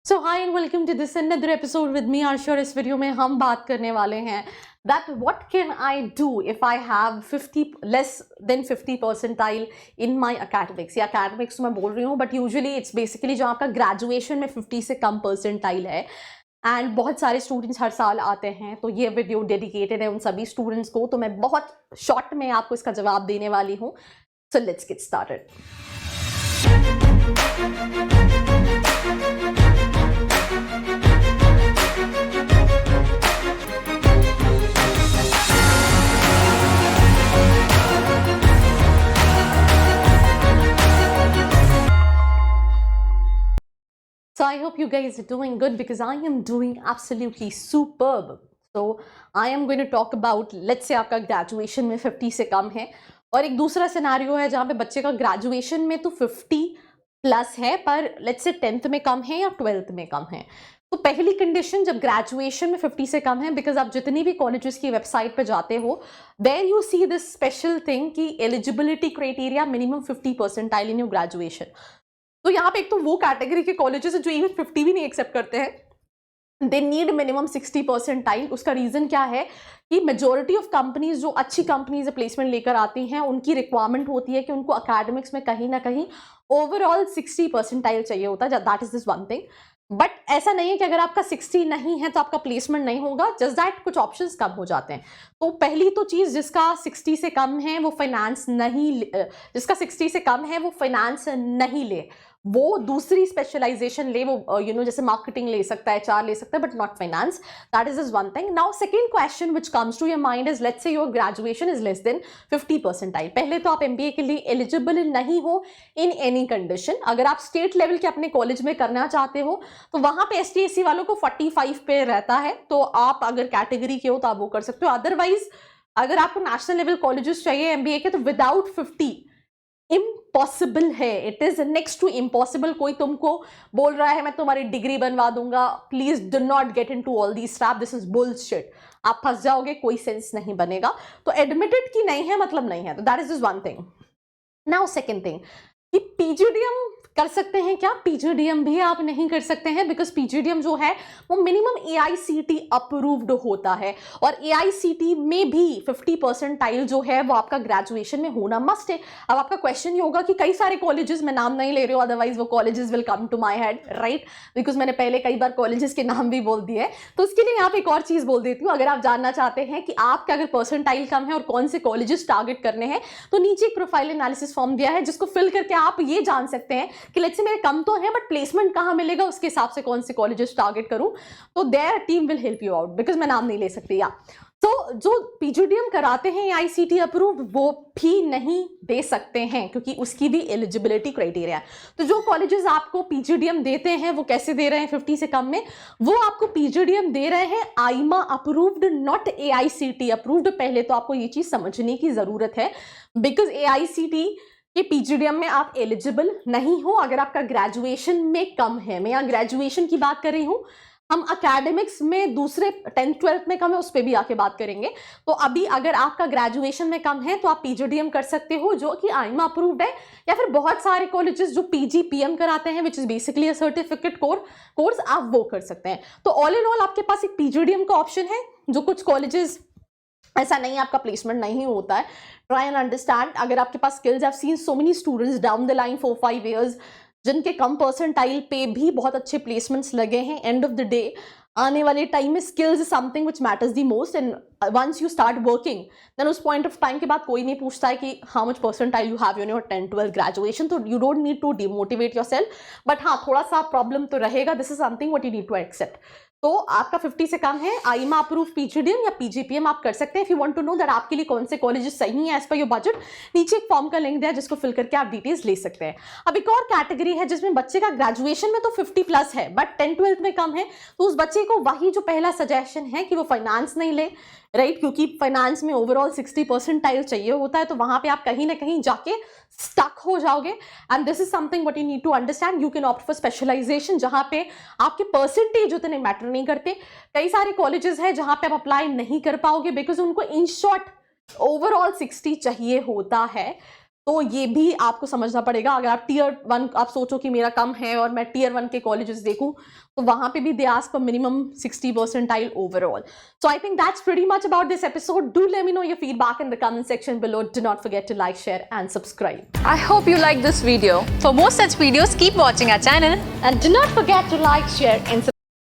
So hi and welcome to this another episode with me Arsha. इस video में हम बात करने वाले हैं that what can I do if I have 50 less than 50 percentile in my academics। या academics मैं बोल रही हूँ बट यूजुअली इट्स बेसिकली जो आपका ग्रेजुएशन में 50 से कम परसेंटाइल है एंड बहुत सारे स्टूडेंट्स हर साल आते हैं, तो ये वीडियो डेडिकेटेड है उन सभी स्टूडेंट्स को। तो मैं बहुत शॉर्ट में आपको इसका जवाब देने वाली हूँ। So let's get started. So I hope you guys are doing good because I am doing absolutely superb. So I am going to talk about, let's say आपका ग्रेजुएशन में 50 से कम है और एक दूसरा सिनारियो है जहाँ पे बच्चे का ग्रेजुएशन में तो 50 प्लस है पर लेट्स से 10th में कम है या 12th में कम है। तो पहली कंडीशन जब ग्रेजुएशन में 50 से कम है, बिकॉज आप जितनी भी कॉलेजेस की वेबसाइट पे जाते हो there you see this special thing कि eligibility criteria minimum 50 percentile in your graduation. तो यहाँ पे एक तो वो कैटेगरी के कॉलेजेस जो इवन 50 भी नहीं एक्सेप्ट करते हैं, दे नीड मिनिमम 60 परसेंटाइल। उसका रीजन क्या है कि मेजोरिटी ऑफ कंपनीज जो अच्छी कंपनीज प्लेसमेंट लेकर आती हैं उनकी रिक्वायरमेंट होती है कि उनको अकेडमिक्स में कहीं ना कहीं ओवरऑल 60 परसेंटाइल चाहिए होता है। That is this one thing. But ऐसा नहीं है कि अगर आपका 60 नहीं है तो आपका प्लेसमेंट नहीं होगा, जस्ट दैट कुछ ऑप्शंस कम हो जाते हैं। तो पहली तो चीज, जिसका 60 से कम है वो फाइनेंस नहीं ले, वो दूसरी स्पेशलाइजेशन ले, वो जैसे मार्केटिंग ले सकता है, HR ले सकता है, but not finance. That is one thing. Now second question which comes to your mind is, let's say your graduation is less than 50 percentile. पहले तो आप MBA के लिए एलिजिबल नहीं हो इन एनी कंडीशन। अगर आप स्टेट लेवल के अपने कॉलेज में करना चाहते हो तो वहां पे ST SC वालों को 45 पे रहता है, तो आप अगर कैटेगरी के हो तो आप वो कर सकते हो। अदरवाइज अगर आपको नेशनल लेवल कॉलेजेस चाहिए MBA के तो विदाउट 50 इम्पॉसिबल है। It is next to impossible. कोई तुमको बोल रहा है मैं तुम्हारी डिग्री बनवा दूंगा, please do not get into all these trap, this is bullshit. आप फंस जाओगे, कोई सेंस नहीं बनेगा। तो एडमिटेड की नहीं है मतलब नहीं है, तो that is one thing. Now second thing कि PGDM कर सकते हैं क्या? PGDM भी आप नहीं कर सकते हैं, बिकॉज PGDM जो है वो मिनिमम AICT अप्रूव्ड होता है और AICT में भी 50 परसेंटाइल जो है वो आपका ग्रेजुएशन में होना मस्ट है। अब आपका क्वेश्चन ये होगा कि कई सारे कॉलेजेस, मैं नाम नहीं ले रही हूँ अदरवाइज वो colleges will come to my head, right, because मैंने पहले कई बार कॉलेजेस के नाम भी बोल दिए। तो उसके लिए यहाँ पे एक और चीज बोल देती हूँ। अगर आप जानना चाहते हैं कि आपका अगर परसेंटाइल कम है और कौन से कॉलेजेस टारगेट करने हैं, तो नीचे एक प्रोफाइल एनालिसिस फॉर्म दिया है जिसको फिल करके आप ये जान सकते हैं कि लेट्स से मेरे कम तो है बट प्लेसमेंट कहां मिलेगा, उसके हिसाब से कौन से कॉलेजेस टारगेट करूं। तो their team will help you out, because मैं नाम नहीं ले सकती। या तो जो PGDM कराते हैं AICT अप्रूव्ड वो भी नहीं दे सकते हैं क्योंकि उसकी भी एलिजिबिलिटी क्राइटेरिया है। तो जो कॉलेजेस आपको PGDM देते हैं वो कैसे दे रहे हैं 50 से कम में? वो आपको PGDM दे रहे हैं AIMA approved, not AICT approved. पहले तो आपको ये चीज समझने की जरूरत है, बिकॉज AICT कि PGDM में आप एलिजिबल नहीं हो अगर आपका ग्रेजुएशन में कम है। मैं यहाँ ग्रेजुएशन की बात कर रही हूँ, हम अकेडमिक्स में दूसरे 10th 12th में कम है उस पर भी आके बात करेंगे। तो अभी अगर आपका ग्रेजुएशन में कम है तो आप PGDM कर सकते हो जो कि AIMA अप्रूव्ड है, या फिर बहुत सारे कॉलेजेस जो PGPM कराते हैं which is basically a certificate course, आप वो कर सकते हैं। तो ऑल इन ऑल आपके पास एक PGDM का ऑप्शन है। जो कुछ कॉलेजेस ऐसा नहीं है आपका प्लेसमेंट नहीं होता है, ट्राई एंड अंडरस्टैंड। अगर आपके पास skills, I have seen so many students down the line 4-5 years जिनके कम परसेंटाइल पे भी बहुत अच्छे प्लेसमेंट्स लगे हैं। एंड ऑफ द डे आने वाले टाइम में skills is something which matters the most, and once you start working then उस पॉइंट ऑफ टाइम के बाद कोई नहीं पूछता है कि how much percentile you have in your 10th-12th graduation. तो you don't need to demotivate yourself, but हाँ थोड़ा सा प्रॉब्लम तो रहेगा। This is something what you need to accept. तो आपका 50 से कम है, AIMA अप्रूव PGDM या PGPM आप कर सकते हैं। If you want to know that आपके लिए कौन से कॉलेजेस सही हैं एज पर योर बजट, नीचे एक फॉर्म का लिंक दिया है जिसको फिल करके आप डिटेल्स ले सकते हैं। अब एक और कैटेगरी है जिसमें बच्चे का ग्रेजुएशन में तो 50 प्लस है बट 10th-12th में कम है, तो उस बच्चे को वही जो पहला सजेशन है कि वो फाइनेंस नहीं ले, राइट, क्योंकि फाइनेंस में ओवरऑल 60 परसेंटाइल चाहिए होता है। तो वहां पे आप कहीं ना कहीं जाके स्टक हो जाओगे। And this is something what you need to understand. You can opt for specialization जहां पे आपके परसेंटेज उतने मैटर नहीं करते। कई सारे कॉलेजेस हैं जहां पे आप अप्लाई नहीं कर पाओगे बिकॉज उनको इन शॉर्ट ओवरऑल 60 चाहिए होता है। तो ये भी आपको समझना पड़ेगा। अगर आप टियर 1 आप सोचो कि मेरा कम है और मैं टियर 1 के कॉलेजेस देखूं, तो वहां पे भी they ask for minimum 60 percentile overall. So I think that's pretty much about this episode. Do let me know your feedback in the comment section below. Do not forget to like, share and subscribe. I hope you liked this video. For more such videos, keep watching our channel. And do not forget to like, share and subscribe.